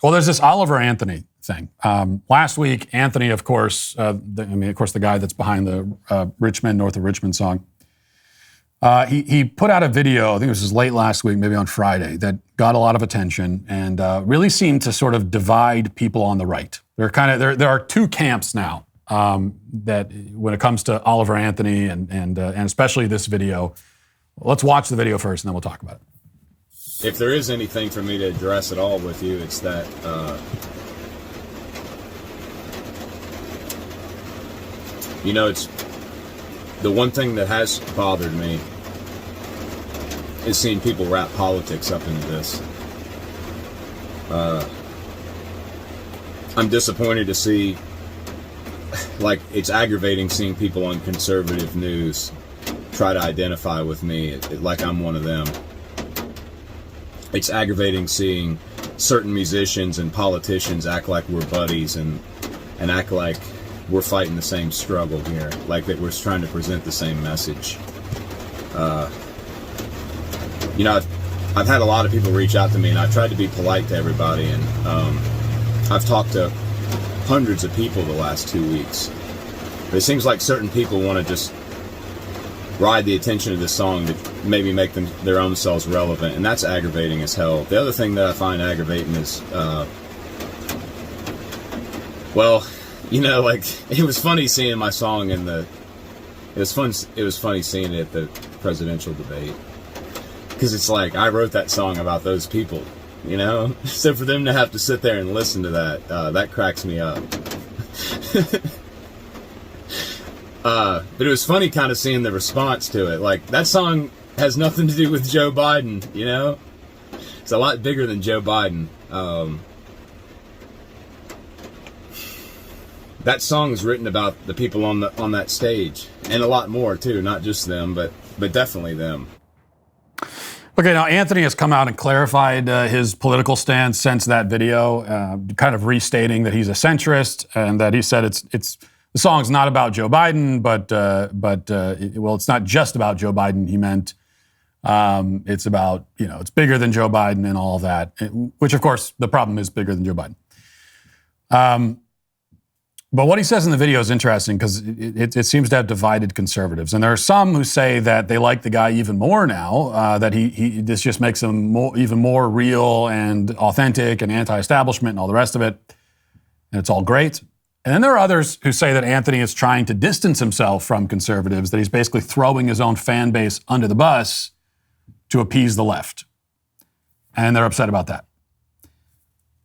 Well, there's this Oliver Anthony thing. Last week, Anthony, of course, the guy that's behind the Richmond, north of Richmond song, he put out a video, I think it was late last week, maybe on Friday, that got a lot of attention and really seemed to sort of divide people on the right. There are two camps now that when it comes to Oliver Anthony and especially this video. Let's watch the video first and then we'll talk about it. If there is anything for me to address at all with you, it's that it's the one thing that has bothered me is seeing people wrap politics up into this. I'm disappointed to see, like, it's aggravating seeing people on conservative news try to identify with me like I'm one of them. It's aggravating seeing certain musicians and politicians act like we're buddies and act like we're fighting the same struggle here, like that we're trying to present the same message. I've had a lot of people reach out to me, and I've tried to be polite to everybody, and I've talked to hundreds of people the last 2 weeks. But it seems like certain people want to just ride the attention of this song to maybe make them their own selves relevant, and that's aggravating as hell. The other thing that I find aggravating is, it was funny seeing my song it was funny seeing it at the presidential debate, because it's like I wrote that song about those people, so for them to have to sit there and listen to that cracks me up. But it was funny kind of seeing the response to it. Like, that song has nothing to do with Joe Biden, It's a lot bigger than Joe Biden. That song's written about the people on that stage, and a lot more too, not just them, but definitely them. Okay, now Anthony has come out and clarified his political stance since that video, kind of restating that he's a centrist and that he said the song's not about Joe Biden, but it's not just about Joe Biden. He meant it's about, it's bigger than Joe Biden and all of that, which of course the problem is bigger than Joe Biden. But what he says in the video is interesting because it seems to have divided conservatives. And there are some who say that they like the guy even more now, that this just makes him even more real and authentic and anti-establishment and all the rest of it. And it's all great. And then there are others who say that Anthony is trying to distance himself from conservatives, that he's basically throwing his own fan base under the bus to appease the left. And they're upset about that.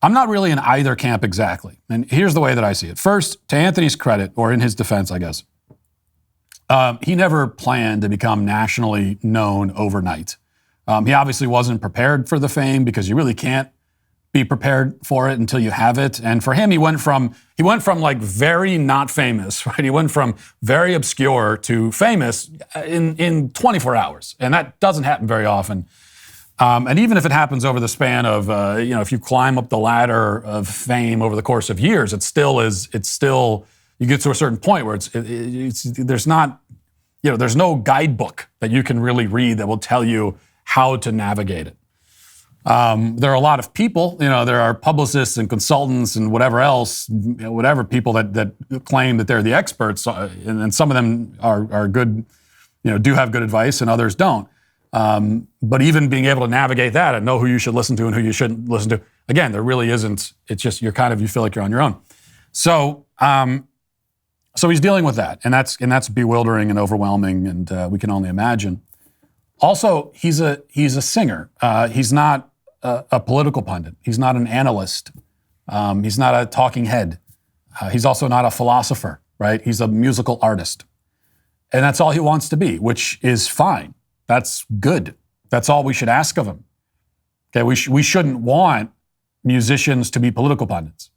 I'm not really in either camp exactly. And here's the way that I see it. First, to Anthony's credit, or in his defense, I guess, he never planned to become nationally known overnight. He obviously wasn't prepared for the fame because you really can't be prepared for it until you have it. And for him, he went from like very not famous, right? He went from very obscure to famous in 24 hours. And that doesn't happen very often. And even if it happens over the span of, if you climb up the ladder of fame over the course of years, you get to a certain point where there's no guidebook that you can really read that will tell you how to navigate it. There are a lot of people, there are publicists and consultants and whatever else, people that claim that they're the experts, and some of them are good, do have good advice and others don't. But even being able to navigate that and know who you should listen to and who you shouldn't listen to, again, there really isn't. It's just you feel like you're on your own. So he's dealing with that, and that's bewildering and overwhelming, and we can only imagine. Also, he's a singer. He's not a political pundit. He's not an analyst. He's not a talking head. He's also not a philosopher, right? He's a musical artist, and that's all he wants to be, which is fine. That's good. That's all we should ask of him. Okay, we shouldn't want musicians to be political pundits.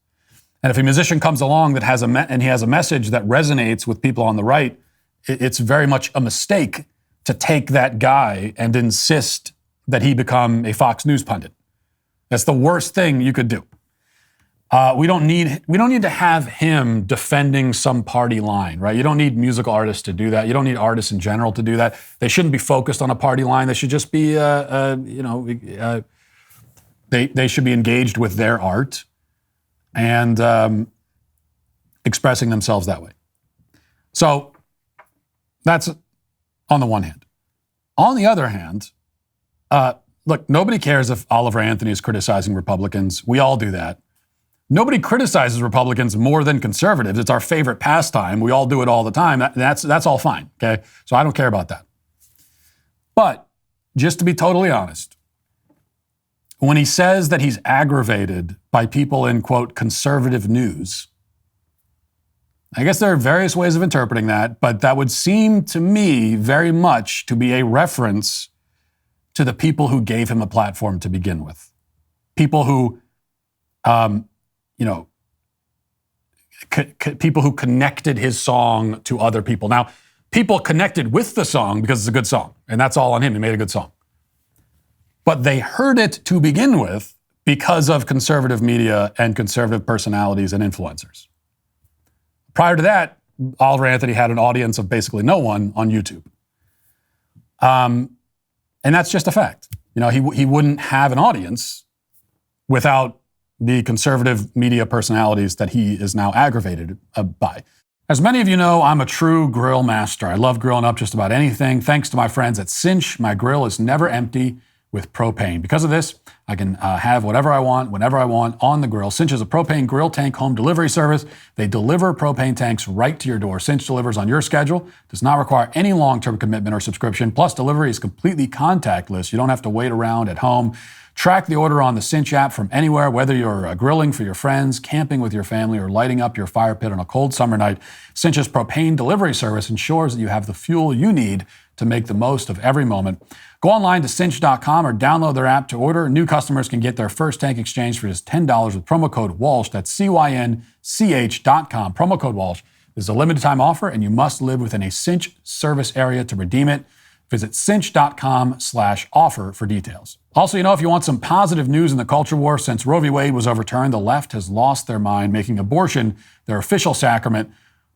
And if a musician comes along that has a message that resonates with people on the right, it's very much a mistake to take that guy and insist that he become a Fox News pundit. That's the worst thing you could do. We don't need to have him defending some party line, right? You don't need musical artists to do that. You don't need artists in general to do that. They shouldn't be focused on a party line. They should just be, they should be engaged with their art. and expressing themselves that way. So that's on the one hand. On the other hand, look, nobody cares if Oliver Anthony is criticizing Republicans. We all do that. Nobody criticizes Republicans more than conservatives. It's our favorite pastime. We all do it all the time. That's all fine, okay? So I don't care about that. But just to be totally honest, when he says that he's aggravated by people in, quote, conservative news, I guess there are various ways of interpreting that, but that would seem to me very much to be a reference to the people who gave him a platform to begin with. People who, people who connected his song to other people. Now, people connected with the song because it's a good song, and that's all on him. He made a good song. But they heard it to begin with because of conservative media and conservative personalities and influencers. Prior to that, Oliver Anthony had an audience of basically no one on YouTube. And that's just a fact. He wouldn't have an audience without the conservative media personalities that he is now aggravated by. As many of you know, I'm a true grill master. I love grilling up just about anything. Thanks to my friends at Cinch, my grill is never empty with propane. Because of this, I can have whatever I want, whenever I want on the grill. Cinch is a propane grill tank home delivery service. They deliver propane tanks right to your door. Cinch delivers on your schedule, does not require any long-term commitment or subscription. Plus, delivery is completely contactless. You don't have to wait around at home. Track the order on the Cinch app from anywhere, whether you're grilling for your friends, camping with your family, or lighting up your fire pit on a cold summer night. Cinch's propane delivery service ensures that you have the fuel you need to make the most of every moment. Go online to cinch.com or download their app to order. New customers can get their first tank exchange for just $10 with promo code Walsh. That's CYNCH.com. Promo code Walsh. This is a limited time offer, and you must live within a Cinch service area to redeem it. Visit cinch.com/offer for details. Also, if you want some positive news in the culture war, since Roe v. Wade was overturned, the left has lost their mind, making abortion their official sacrament.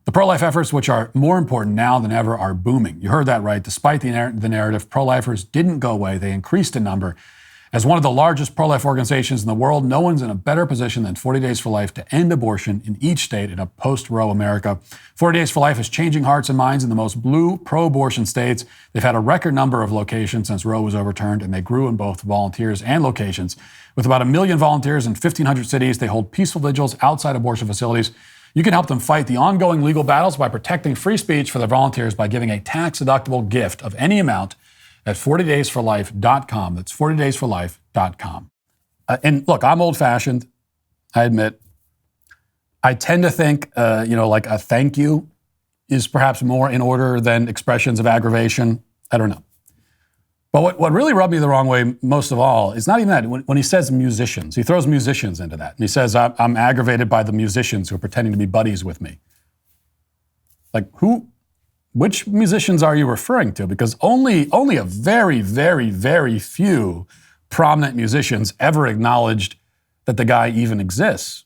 The pro-life efforts, which are more important now than ever, are booming. You heard that right. Despite the narrative, pro-lifers didn't go away. They increased in number. As one of the largest pro-life organizations in the world, no one's in a better position than 40 Days for Life to end abortion in each state in a post-Roe America. 40 Days for Life is changing hearts and minds in the most blue pro-abortion states. They've had a record number of locations since Roe was overturned, and they grew in both volunteers and locations. With about 1 million volunteers in 1,500 cities, they hold peaceful vigils outside abortion facilities. You can help them fight the ongoing legal battles by protecting free speech for their volunteers by giving a tax-deductible gift of any amount at 40daysforlife.com. That's 40daysforlife.com. And look, I'm old-fashioned, I admit. I tend to think, like a thank you is perhaps more in order than expressions of aggravation. I don't know. But what really rubbed me the wrong way most of all is not even that. When he says musicians, he throws musicians into that. And he says, I'm aggravated by the musicians who are pretending to be buddies with me. Like, which musicians are you referring to? Because only a very, very, very few prominent musicians ever acknowledged that the guy even exists.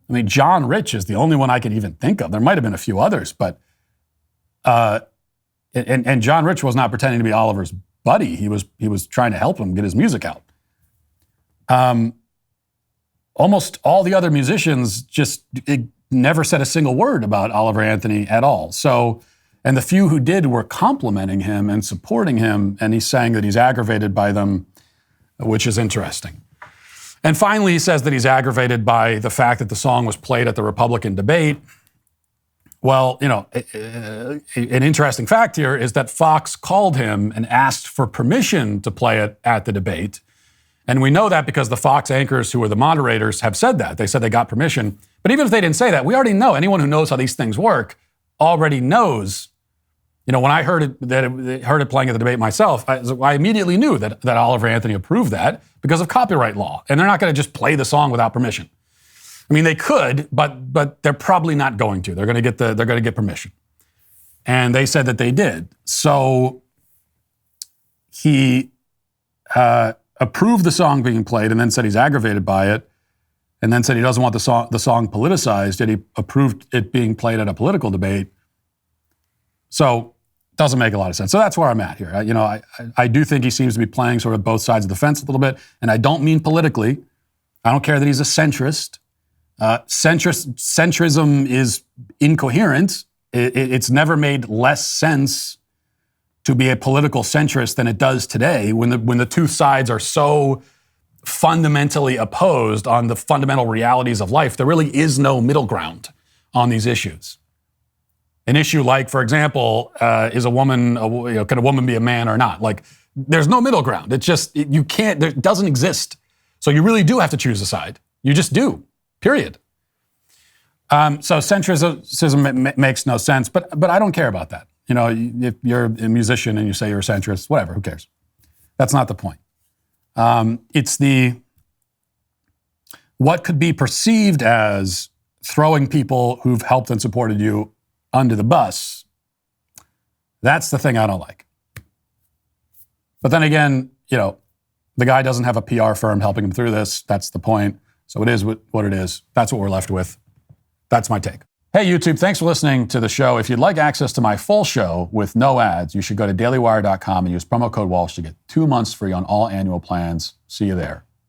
I mean, John Rich is the only one I can even think of. There might have been a few others, but and John Rich was not pretending to be Oliver's buddy. He was trying to help him get his music out. Almost all the other musicians just never said a single word about Oliver Anthony at all. So, and the few who did were complimenting him and supporting him, and he's saying that he's aggravated by them, which is interesting. And finally, he says that he's aggravated by the fact that the song was played at the Republican debate. Well, an interesting fact here is that Fox called him and asked for permission to play it at the debate. And we know that because the Fox anchors who ware the moderators have said that. They said they got permission. But even if they didn't say that, we already know. Anyone who knows how these things work already knows. When I heard it playing at the debate myself, I immediately knew that Oliver Anthony approved that because of copyright law. And they're not going to just play the song without permission. I mean, they could, but they're probably not going to. They're going to get permission, and they said that they did. So he approved the song being played, and then said he's aggravated by it, and then said he doesn't want the song politicized. Yet he approved it being played at a political debate. So it doesn't make a lot of sense. So that's where I'm at here. I do think he seems to be playing sort of both sides of the fence a little bit, and I don't mean politically. I don't care that he's a centrist. Centrism is incoherent. It's never made less sense to be a political centrist than it does today when the two sides are so fundamentally opposed on the fundamental realities of life. There really is no middle ground on these issues. An issue like, for example, is a woman, can a woman be a man or not? Like, there's no middle ground. It's just, you can't, it doesn't exist. So you really do have to choose a side. You just do, period. So centrism makes no sense, but I don't care about that. You know, if you're a musician and you say you're a centrist, whatever, who cares? That's not the point. It's what could be perceived as throwing people who've helped and supported you under the bus. That's the thing I don't like. But then again, the guy doesn't have a PR firm helping him through this. That's the point. So it is what it is. That's what we're left with. That's my take. Hey, YouTube, thanks for listening to the show. If you'd like access to my full show with no ads, you should go to dailywire.com and use promo code Walsh to get 2 months free on all annual plans. See you there.